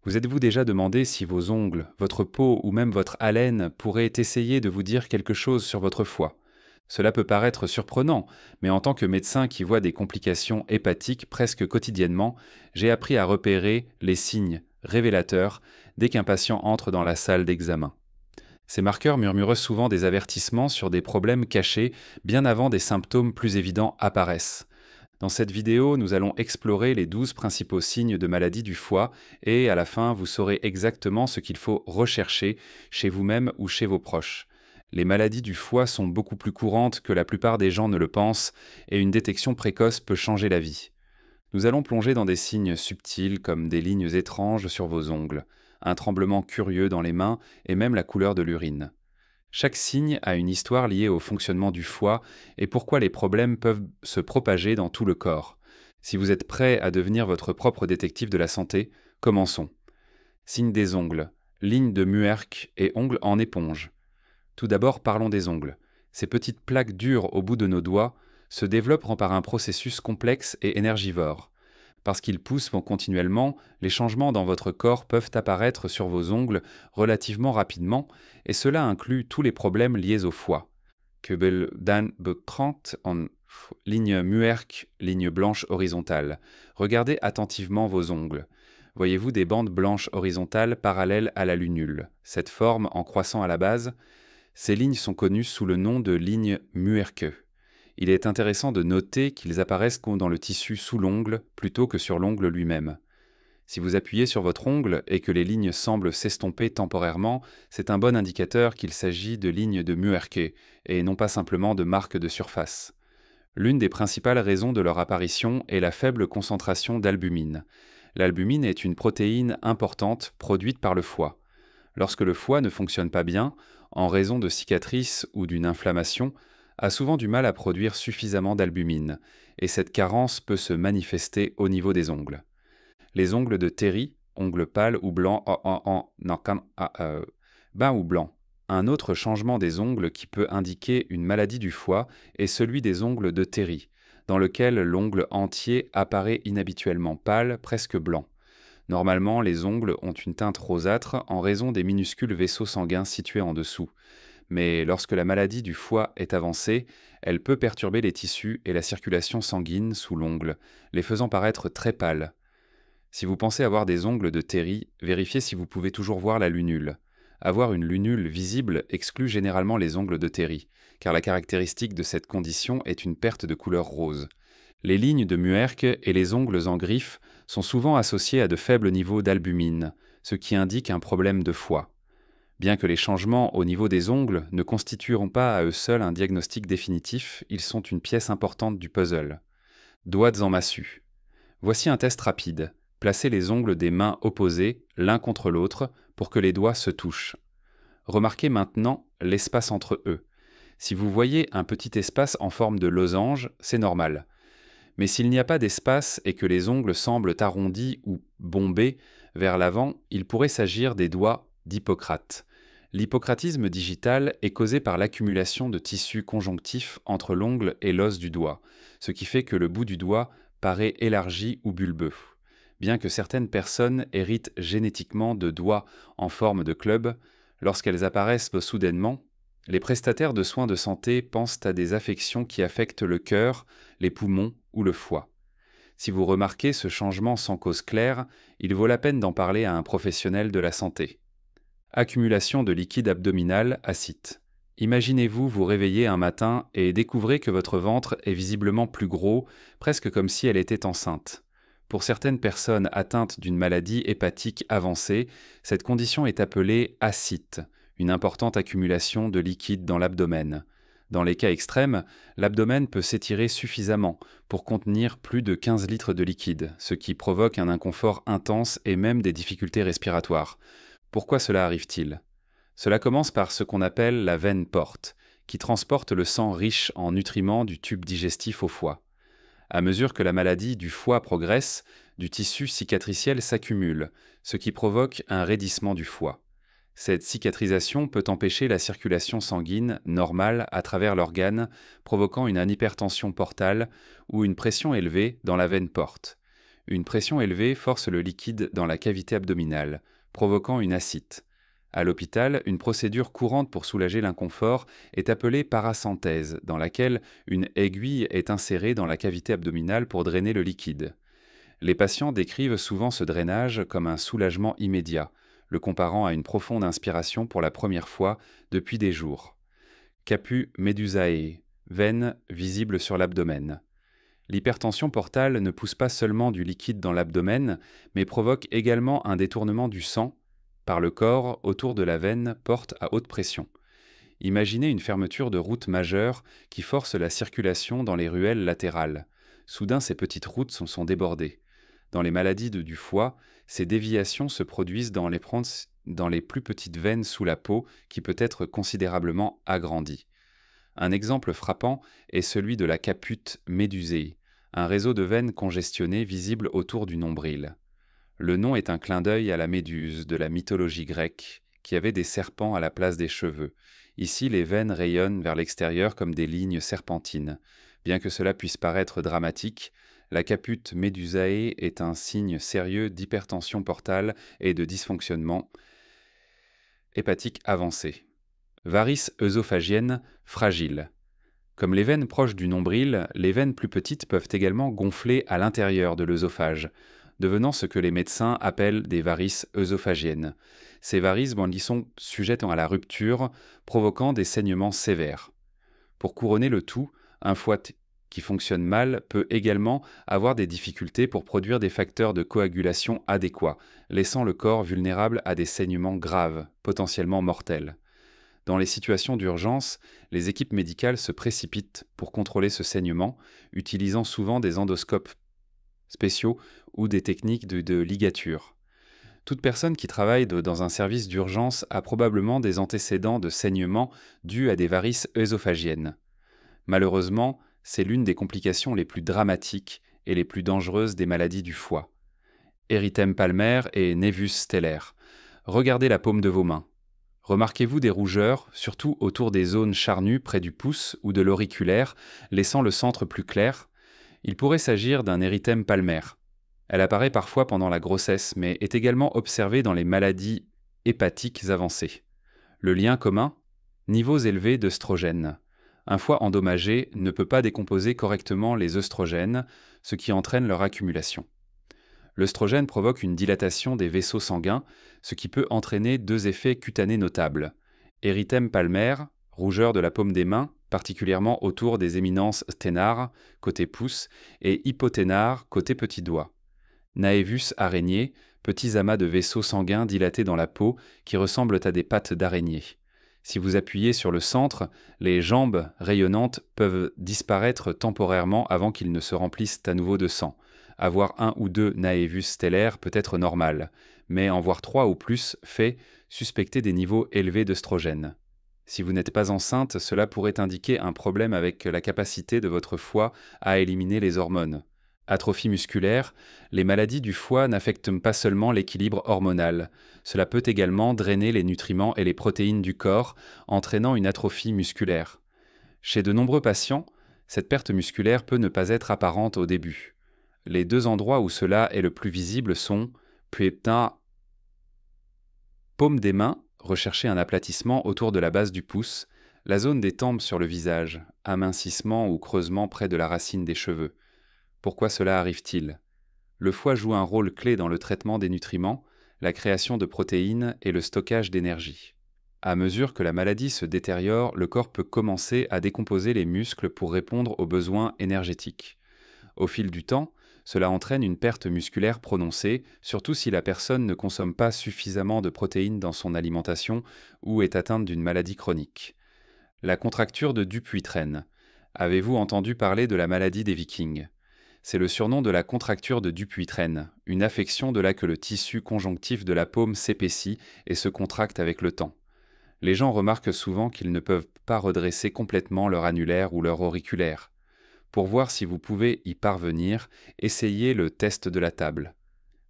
Vous êtes-vous déjà demandé si vos ongles, votre peau ou même votre haleine pourraient essayer de vous dire quelque chose sur votre foie? Cela peut paraître surprenant, mais en tant que médecin qui voit des complications hépatiques presque quotidiennement, j'ai appris à repérer les signes révélateurs dès qu'un patient entre dans la salle d'examen. Ces marqueurs murmurent souvent des avertissements sur des problèmes cachés bien avant des symptômes plus évidents apparaissent. Dans cette vidéo, nous allons explorer les 12 principaux signes de maladie du foie et à la fin, vous saurez exactement ce qu'il faut rechercher chez vous-même ou chez vos proches. Les maladies du foie sont beaucoup plus courantes que la plupart des gens ne le pensent et une détection précoce peut changer la vie. Nous allons plonger dans des signes subtils comme des lignes étranges sur vos ongles, un tremblement curieux dans les mains et même la couleur de l'urine. Chaque signe a une histoire liée au fonctionnement du foie et pourquoi les problèmes peuvent se propager dans tout le corps. Si vous êtes prêt à devenir votre propre détective de la santé, commençons. Signe des ongles, ligne de Muerk et ongles en éponge. Tout d'abord, parlons des ongles. Ces petites plaques dures au bout de nos doigts se développent par un processus complexe et énergivore. Parce qu'ils poussent continuellement, les changements dans votre corps peuvent apparaître sur vos ongles relativement rapidement, et cela inclut tous les problèmes liés au foie. Kubel dan bekrant en ligne Muerk, ligne blanche horizontale. Regardez attentivement vos ongles. Voyez-vous des bandes blanches horizontales parallèles à la lunule, cette forme en croissant à la base? Ces lignes sont connues sous le nom de lignes Muerke. Il est intéressant de noter qu'ils apparaissent dans le tissu sous l'ongle plutôt que sur l'ongle lui-même. Si vous appuyez sur votre ongle et que les lignes semblent s'estomper temporairement, c'est un bon indicateur qu'il s'agit de lignes de Muerke et non pas simplement de marques de surface. L'une des principales raisons de leur apparition est la faible concentration d'albumine. L'albumine est une protéine importante produite par le foie. Lorsque le foie ne fonctionne pas bien, en raison de cicatrices ou d'une inflammation, a souvent du mal à produire suffisamment d'albumine, et cette carence peut se manifester au niveau des ongles. Les ongles de Terry, ongles pâles ou blancs, bain ou blanc. Un autre changement des ongles qui peut indiquer une maladie du foie est celui des ongles de Terry, dans lequel l'ongle entier apparaît inhabituellement pâle, presque blanc. Normalement, les ongles ont une teinte rosâtre en raison des minuscules vaisseaux sanguins situés en dessous. Mais lorsque la maladie du foie est avancée, elle peut perturber les tissus et la circulation sanguine sous l'ongle, les faisant paraître très pâles. Si vous pensez avoir des ongles de Terry, vérifiez si vous pouvez toujours voir la lunule. Avoir une lunule visible exclut généralement les ongles de Terry, car la caractéristique de cette condition est une perte de couleur rose. Les lignes de Muerk et les ongles en griffe sont souvent associés à de faibles niveaux d'albumine, ce qui indique un problème de foie. Bien que les changements au niveau des ongles ne constitueront pas à eux seuls un diagnostic définitif, ils sont une pièce importante du puzzle. Doigts en massue. Voici un test rapide. Placez les ongles des mains opposées, l'un contre l'autre, pour que les doigts se touchent. Remarquez maintenant l'espace entre eux. Si vous voyez un petit espace en forme de losange, c'est normal. Mais s'il n'y a pas d'espace et que les ongles semblent arrondis ou bombés vers l'avant, il pourrait s'agir des doigts d'Hippocrate. L'hypocratisme digital est causé par l'accumulation de tissus conjonctifs entre l'ongle et l'os du doigt, ce qui fait que le bout du doigt paraît élargi ou bulbeux. Bien que certaines personnes héritent génétiquement de doigts en forme de club, lorsqu'elles apparaissent soudainement, les prestataires de soins de santé pensent à des affections qui affectent le cœur, les poumons ou le foie. Si vous remarquez ce changement sans cause claire, il vaut la peine d'en parler à un professionnel de la santé. Accumulation de liquide abdominal acide. Imaginez-vous vous réveiller un matin et découvrez que votre ventre est visiblement plus gros, presque comme si elle était enceinte. Pour certaines personnes atteintes d'une maladie hépatique avancée, cette condition est appelée ascite, une importante accumulation de liquide dans l'abdomen. Dans les cas extrêmes, l'abdomen peut s'étirer suffisamment pour contenir plus de 15 litres de liquide, ce qui provoque un inconfort intense et même des difficultés respiratoires. Pourquoi cela arrive-t-il? Cela commence par ce qu'on appelle la veine porte, qui transporte le sang riche en nutriments du tube digestif au foie. À mesure que la maladie du foie progresse, du tissu cicatriciel s'accumule, ce qui provoque un raidissement du foie. Cette cicatrisation peut empêcher la circulation sanguine normale à travers l'organe, provoquant une hypertension portale ou une pression élevée dans la veine porte. Une pression élevée force le liquide dans la cavité abdominale, provoquant une ascite. À l'hôpital, une procédure courante pour soulager l'inconfort est appelée paracenthèse, dans laquelle une aiguille est insérée dans la cavité abdominale pour drainer le liquide. Les patients décrivent souvent ce drainage comme un soulagement immédiat, le comparant à une profonde inspiration pour la première fois depuis des jours. Caput medusae, veine visible sur l'abdomen. L'hypertension portale ne pousse pas seulement du liquide dans l'abdomen, mais provoque également un détournement du sang par le corps autour de la veine porte à haute pression. Imaginez une fermeture de route majeure qui force la circulation dans les ruelles latérales. Soudain, ces petites routes sont débordées. Dans les maladies du foie, ces déviations se produisent dans les plus petites veines sous la peau qui peut être considérablement agrandie. Un exemple frappant est celui de la caput médusée, un réseau de veines congestionnées visible autour du nombril. Le nom est un clin d'œil à la Méduse de la mythologie grecque, qui avait des serpents à la place des cheveux. Ici, les veines rayonnent vers l'extérieur comme des lignes serpentines. Bien que cela puisse paraître dramatique, la caput medusae est un signe sérieux d'hypertension portale et de dysfonctionnement hépatique avancé. Varices œsophagiennes fragiles. Comme les veines proches du nombril, les veines plus petites peuvent également gonfler à l'intérieur de l'œsophage, devenant ce que les médecins appellent des varices œsophagiennes. Ces varices y sont sujettes à la rupture, provoquant des saignements sévères. Pour couronner le tout, un foie qui fonctionne mal peut également avoir des difficultés pour produire des facteurs de coagulation adéquats, laissant le corps vulnérable à des saignements graves, potentiellement mortels. Dans les situations d'urgence, les équipes médicales se précipitent pour contrôler ce saignement, utilisant souvent des endoscopes spéciaux ou des techniques de ligature. Toute personne qui travaille dans un service d'urgence a probablement des antécédents de saignement dus à des varices œsophagiennes. Malheureusement, c'est l'une des complications les plus dramatiques et les plus dangereuses des maladies du foie. Érythème palmaire et névus stellaire. Regardez la paume de vos mains. Remarquez-vous des rougeurs, surtout autour des zones charnues près du pouce ou de l'auriculaire, laissant le centre plus clair? Il pourrait s'agir d'un érythème palmaire. Elle apparaît parfois pendant la grossesse, mais est également observée dans les maladies hépatiques avancées. Le lien commun? Niveaux élevés d'œstrogènes. Un foie endommagé ne peut pas décomposer correctement les œstrogènes, ce qui entraîne leur accumulation. L'œstrogène provoque une dilatation des vaisseaux sanguins, ce qui peut entraîner deux effets cutanés notables. Érythème palmaire, rougeur de la paume des mains, particulièrement autour des éminences thénard, côté pouce, et hypothénard, côté petit doigt. Naevus araignée, petits amas de vaisseaux sanguins dilatés dans la peau qui ressemblent à des pattes d'araignée. Si vous appuyez sur le centre, les jambes rayonnantes peuvent disparaître temporairement avant qu'ils ne se remplissent à nouveau de sang. Avoir un ou deux naevus stellaires peut être normal, mais en voir 3 ou plus fait suspecter des niveaux élevés d'œstrogènes. Si vous n'êtes pas enceinte, cela pourrait indiquer un problème avec la capacité de votre foie à éliminer les hormones. Atrophie musculaire, les maladies du foie n'affectent pas seulement l'équilibre hormonal. Cela peut également drainer les nutriments et les protéines du corps, entraînant une atrophie musculaire. Chez de nombreux patients, cette perte musculaire peut ne pas être apparente au début. Les deux endroits où cela est le plus visible sont paume des mains, recherchez un aplatissement autour de la base du pouce, la zone des tempes sur le visage, amincissement ou creusement près de la racine des cheveux. Pourquoi cela arrive-t-il? Le foie joue un rôle clé dans le traitement des nutriments, la création de protéines et le stockage d'énergie. À mesure que la maladie se détériore, le corps peut commencer à décomposer les muscles pour répondre aux besoins énergétiques. Au fil du temps, cela entraîne une perte musculaire prononcée, surtout si la personne ne consomme pas suffisamment de protéines dans son alimentation ou est atteinte d'une maladie chronique. La contracture de Dupuytren. Avez-vous entendu parler de la maladie des Vikings? C'est le surnom de la contracture de Dupuytren, une affection de là que le tissu conjonctif de la paume s'épaissit et se contracte avec le temps. Les gens remarquent souvent qu'ils ne peuvent pas redresser complètement leur annulaire ou leur auriculaire. Pour voir si vous pouvez y parvenir, essayez le test de la table.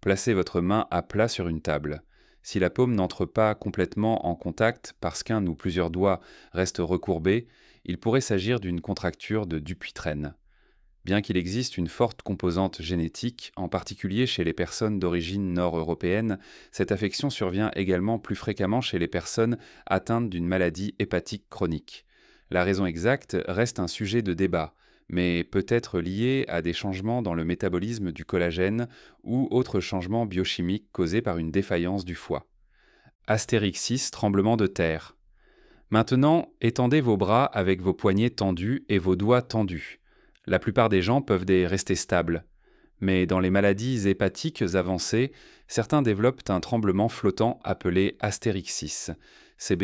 Placez votre main à plat sur une table. Si la paume n'entre pas complètement en contact parce qu'un ou plusieurs doigts restent recourbés, il pourrait s'agir d'une contracture de Dupuytren. Bien qu'il existe une forte composante génétique, en particulier chez les personnes d'origine nord-européenne, cette affection survient également plus fréquemment chez les personnes atteintes d'une maladie hépatique chronique. La raison exacte reste un sujet de débat, mais peut être liée à des changements dans le métabolisme du collagène ou autres changements biochimiques causés par une défaillance du foie. Astérix 6, tremblement de terre. Maintenant, étendez vos bras avec vos poignets tendus et vos doigts tendus. La plupart des gens peuvent rester stables. Mais dans les maladies hépatiques avancées, certains développent un tremblement flottant appelé astérix. Ces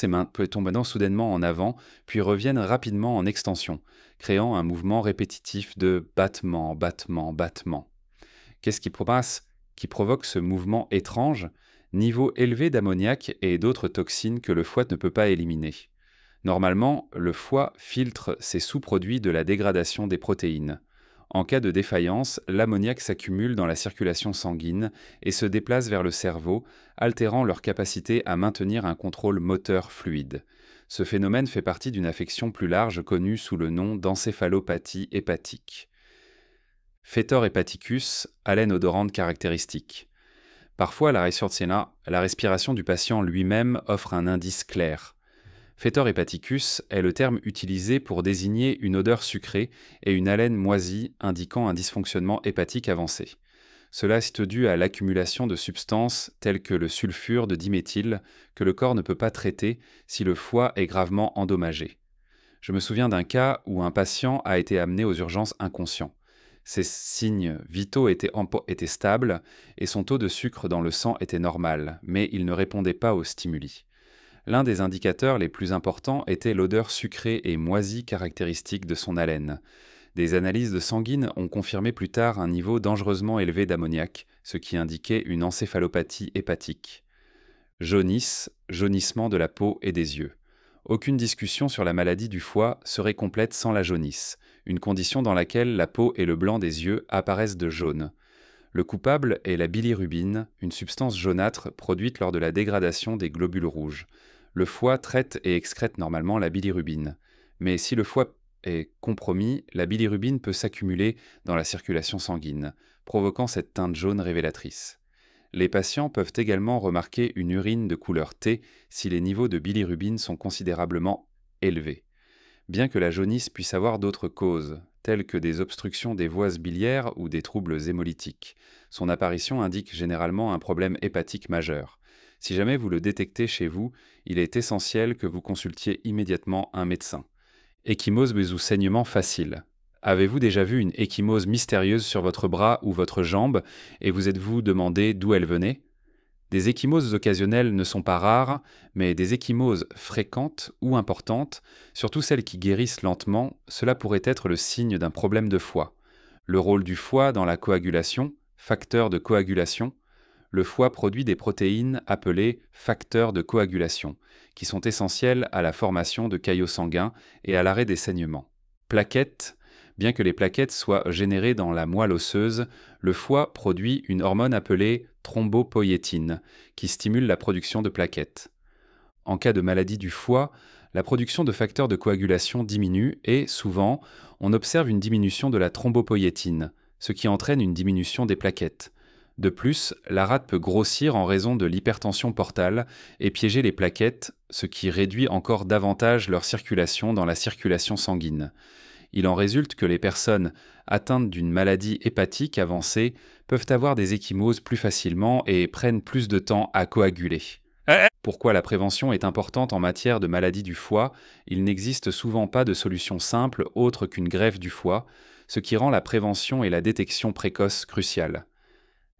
mains tombent maintenant soudainement en avant, puis reviennent rapidement en extension, créant un mouvement répétitif de battement, battement, battement. Qu'est-ce qui provoque ce mouvement étrange? Niveau élevé d'ammoniac et d'autres toxines que le foie ne peut pas éliminer. Normalement, le foie filtre ces sous-produits de la dégradation des protéines. En cas de défaillance, l'ammoniac s'accumule dans la circulation sanguine et se déplace vers le cerveau, altérant leur capacité à maintenir un contrôle moteur fluide. Ce phénomène fait partie d'une affection plus large connue sous le nom d'encéphalopathie hépatique. Fetor hepaticus, haleine odorante caractéristique. Parfois, la respiration du patient lui-même offre un indice clair. Fetor hepaticus est le terme utilisé pour désigner une odeur sucrée et une haleine moisie indiquant un dysfonctionnement hépatique avancé. Cela est dû à l'accumulation de substances telles que le sulfure de diméthyle que le corps ne peut pas traiter si le foie est gravement endommagé. Je me souviens d'un cas où un patient a été amené aux urgences inconscient. Ses signes vitaux étaient stables et son taux de sucre dans le sang était normal, mais il ne répondait pas aux stimuli. L'un des indicateurs les plus importants était l'odeur sucrée et moisie caractéristique de son haleine. Des analyses de sanguine ont confirmé plus tard un niveau dangereusement élevé d'ammoniac, ce qui indiquait une encéphalopathie hépatique. Jaunisse, jaunissement de la peau et des yeux. Aucune discussion sur la maladie du foie serait complète sans la jaunisse, une condition dans laquelle la peau et le blanc des yeux apparaissent de jaune. Le coupable est la bilirubine, une substance jaunâtre produite lors de la dégradation des globules rouges. Le foie traite et excrète normalement la bilirubine. Mais si le foie est compromis, la bilirubine peut s'accumuler dans la circulation sanguine, provoquant cette teinte jaune révélatrice. Les patients peuvent également remarquer une urine de couleur thé si les niveaux de bilirubine sont considérablement élevés. Bien que la jaunisse puisse avoir d'autres causes, telles que des obstructions des voies biliaires ou des troubles hémolytiques, son apparition indique généralement un problème hépatique majeur. Si jamais vous le détectez chez vous, il est essentiel que vous consultiez immédiatement un médecin. Ecchymose ou saignement facile. Avez-vous déjà vu une ecchymose mystérieuse sur votre bras ou votre jambe et vous êtes-vous demandé d'où elle venait? Des ecchymoses occasionnelles ne sont pas rares, mais des ecchymoses fréquentes ou importantes, surtout celles qui guérissent lentement, cela pourrait être le signe d'un problème de foie. Le rôle du foie dans la coagulation, facteur de coagulation. Le foie produit des protéines appelées facteurs de coagulation, qui sont essentielles à la formation de caillots sanguins et à l'arrêt des saignements. Plaquettes. Bien que les plaquettes soient générées dans la moelle osseuse, le foie produit une hormone appelée thrombopoïétine, qui stimule la production de plaquettes. En cas de maladie du foie, la production de facteurs de coagulation diminue et, souvent, on observe une diminution de la thrombopoïétine, ce qui entraîne une diminution des plaquettes. De plus, la rate peut grossir en raison de l'hypertension portale et piéger les plaquettes, ce qui réduit encore davantage leur circulation dans la circulation sanguine. Il en résulte que les personnes atteintes d'une maladie hépatique avancée peuvent avoir des ecchymoses plus facilement et prennent plus de temps à coaguler. Pourquoi la prévention est importante en matière de maladie du foie? Il n'existe souvent pas de solution simple autre qu'une greffe du foie, ce qui rend la prévention et la détection précoce cruciales.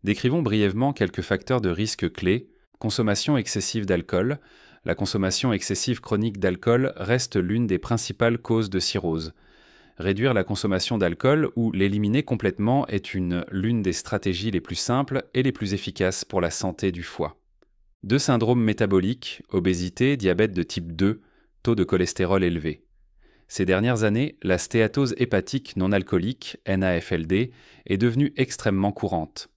Décrivons brièvement quelques facteurs de risque clés. Consommation excessive d'alcool. La consommation excessive chronique d'alcool reste l'une des principales causes de cirrhose. Réduire la consommation d'alcool ou l'éliminer complètement est l'une des stratégies les plus simples et les plus efficaces pour la santé du foie. 2 syndromes métaboliques, obésité, diabète de type 2, taux de cholestérol élevé. Ces dernières années, la stéatose hépatique non alcoolique, NAFLD, est devenue extrêmement courante.